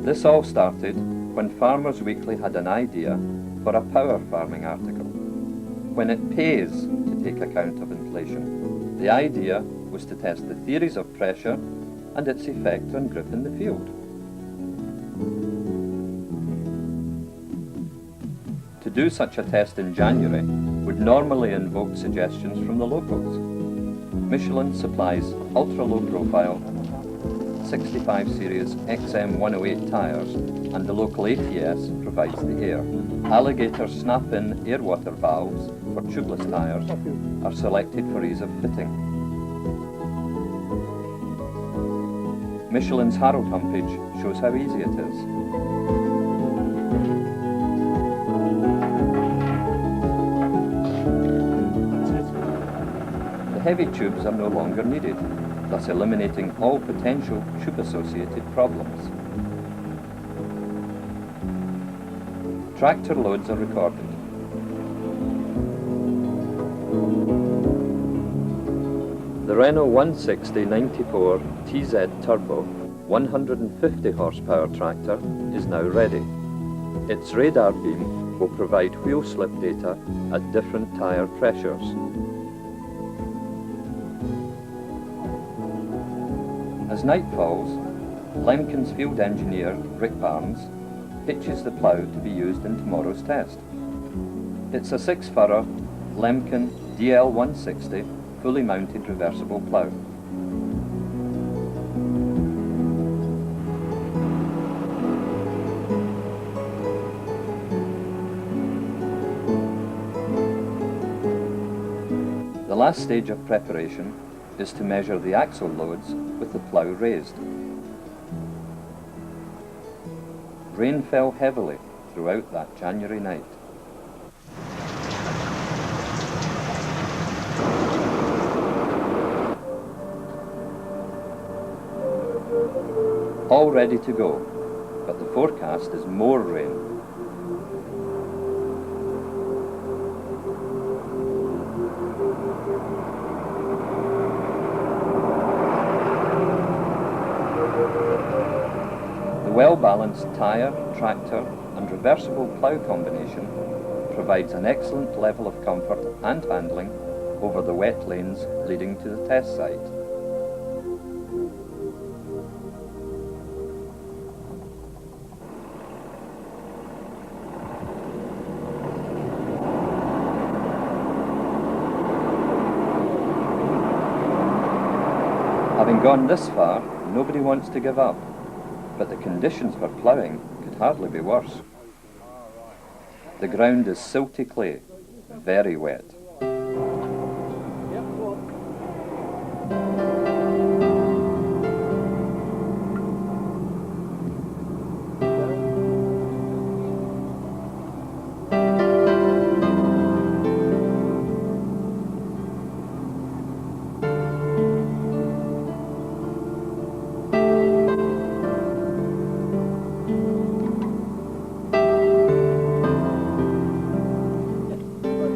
This all started when Farmers Weekly had an idea for a power farming article. When it pays to take account of inflation, the idea was to test the theories of pressure and its effect on grip in the field. To do such a test in January would normally invoke suggestions from the locals. Michelin supplies ultra-low profile 65 series XM108 tyres, and the local ATS provides the air. Alligator snap-in air-water valves for tubeless tyres are selected for ease of fitting. Michelin's Harrow homepage shows how easy it is. The heavy tubes are no longer needed, thus eliminating all potential tube-associated problems. Tractor loads are recorded. The Renault 160/94 TZ Turbo 150 horsepower tractor is now ready. Its radar beam will provide wheel slip data at different tyre pressures. As night falls, Lemkin's field engineer, Rick Barnes, pitches the plough to be used in tomorrow's test. It's a 6-furrow Lemkin DL160 fully mounted reversible plough. The last stage of preparation is to measure the axle loads with the plough raised. Rain fell heavily throughout that January night. All ready to go, but the forecast is more rain. The well-balanced tyre, tractor and reversible plough combination provides an excellent level of comfort and handling over the wet lanes leading to the test site. Having gone this far, nobody wants to give up, but the conditions for ploughing could hardly be worse. The ground is silty clay, very wet.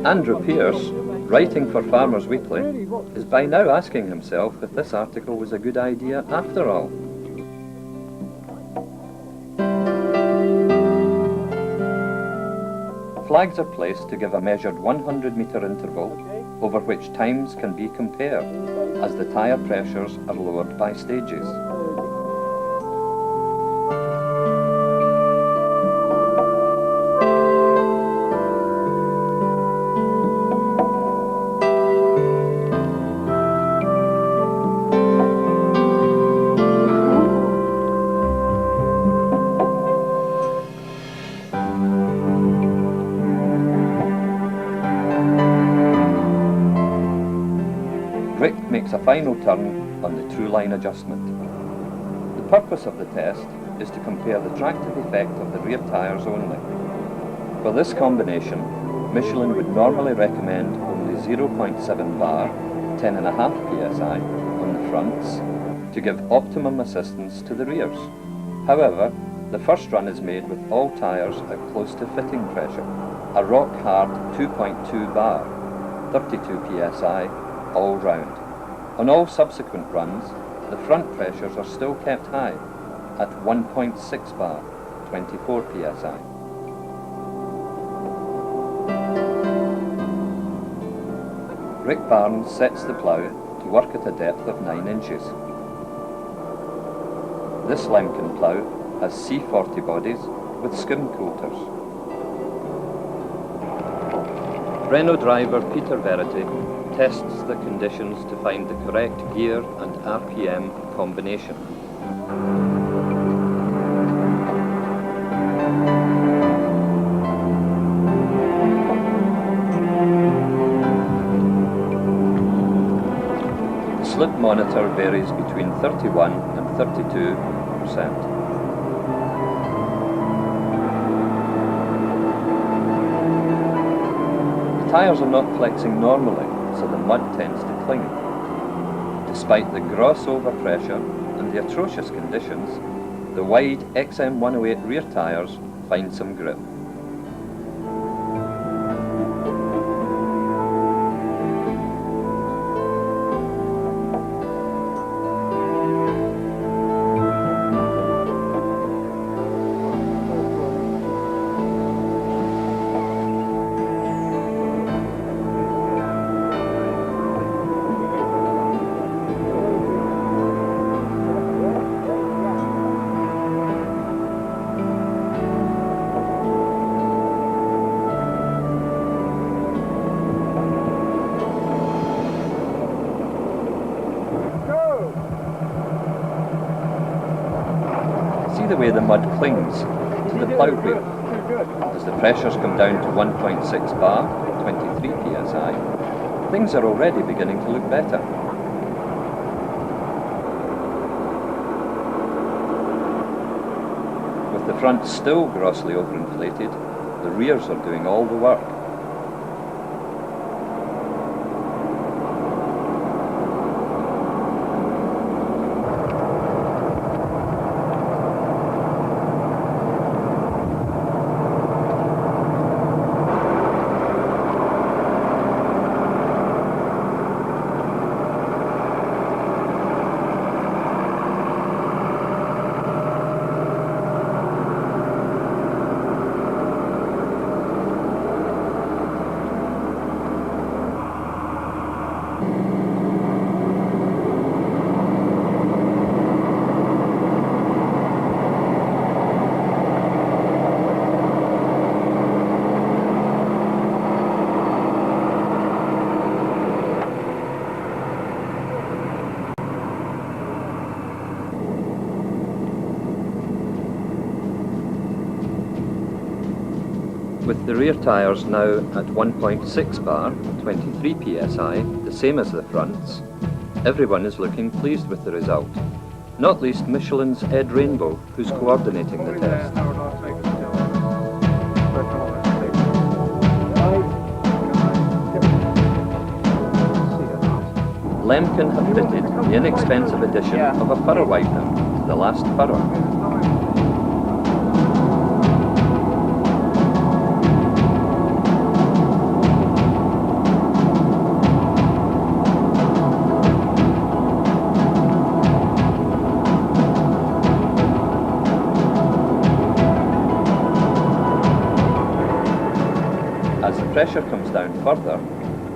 Andrew Pierce, writing for Farmers Weekly, is by now asking himself if this article was a good idea after all. Flags are placed to give a measured 100-metre interval over which times can be compared as the tyre pressures are lowered by stages. Rick makes a final turn on the true line adjustment. The purpose of the test is to compare the tractive effect of the rear tyres only. For this combination, Michelin would normally recommend only 0.7 bar, 10.5 psi on the fronts to give optimum assistance to the rears. However, the first run is made with all tyres at close to fitting pressure, a rock-hard 2.2 bar, 32 psi, all round. On all subsequent runs, the front pressures are still kept high, at 1.6 bar, 24 psi. Rick Barnes sets the plough to work at a depth of 9 inches. This Lemken plough has C40 bodies with skim coulters. Renault driver Peter Verity tests the conditions to find the correct gear and RPM combination. The slip monitor varies between 31 and 32%. The tyres are not flexing normally, so the mud tends to cling. Despite the gross overpressure and the atrocious conditions, the wide XM108 rear tyres find some grip. See the way the mud clings to the plough wheel. As the pressures come down to 1.6 bar, 23 psi, things are already beginning to look better. With the front still grossly overinflated, the rears are doing all the work. With the rear tyres now at 1.6 bar, 23 psi, the same as the fronts, everyone is looking pleased with the result. Not least Michelin's Ed Rainbow, who's coordinating the test. Lemken have fitted the inexpensive addition of a furrow wiper to the last furrow. As the pressure comes down further,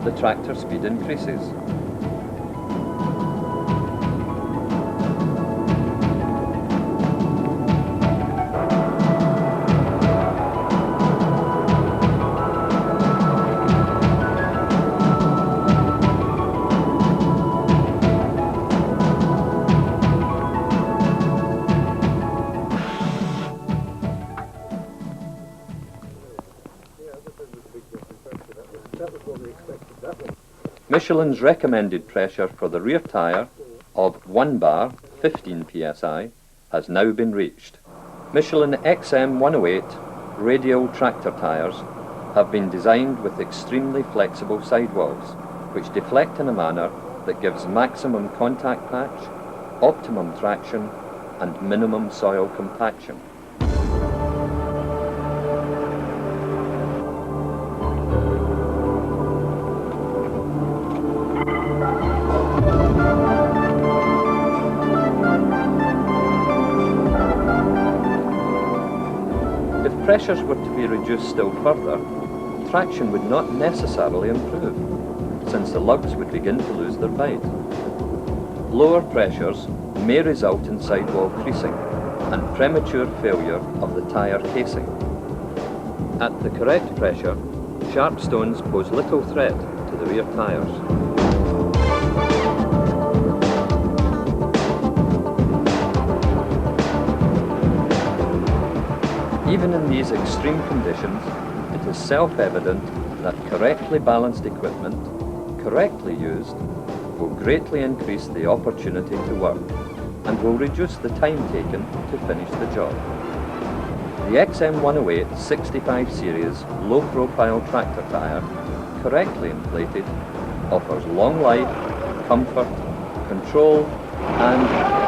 the tractor speed increases. Michelin's recommended pressure for the rear tyre of 1 bar, 15 psi, has now been reached. Michelin XM108 radial tractor tyres have been designed with extremely flexible sidewalls, which deflect in a manner that gives maximum contact patch, optimum traction, and minimum soil compaction. pressures were to be reduced still further, traction would not necessarily improve, since the lugs would begin to lose their bite. Lower pressures may result in sidewall creasing and premature failure of the tyre casing. At the correct pressure, sharp stones pose little threat to the rear tyres. Even in these extreme conditions, it is self-evident that correctly balanced equipment, correctly used, will greatly increase the opportunity to work and will reduce the time taken to finish the job. The XM108 65 series low-profile tractor tyre, correctly inflated, offers long life, comfort, control and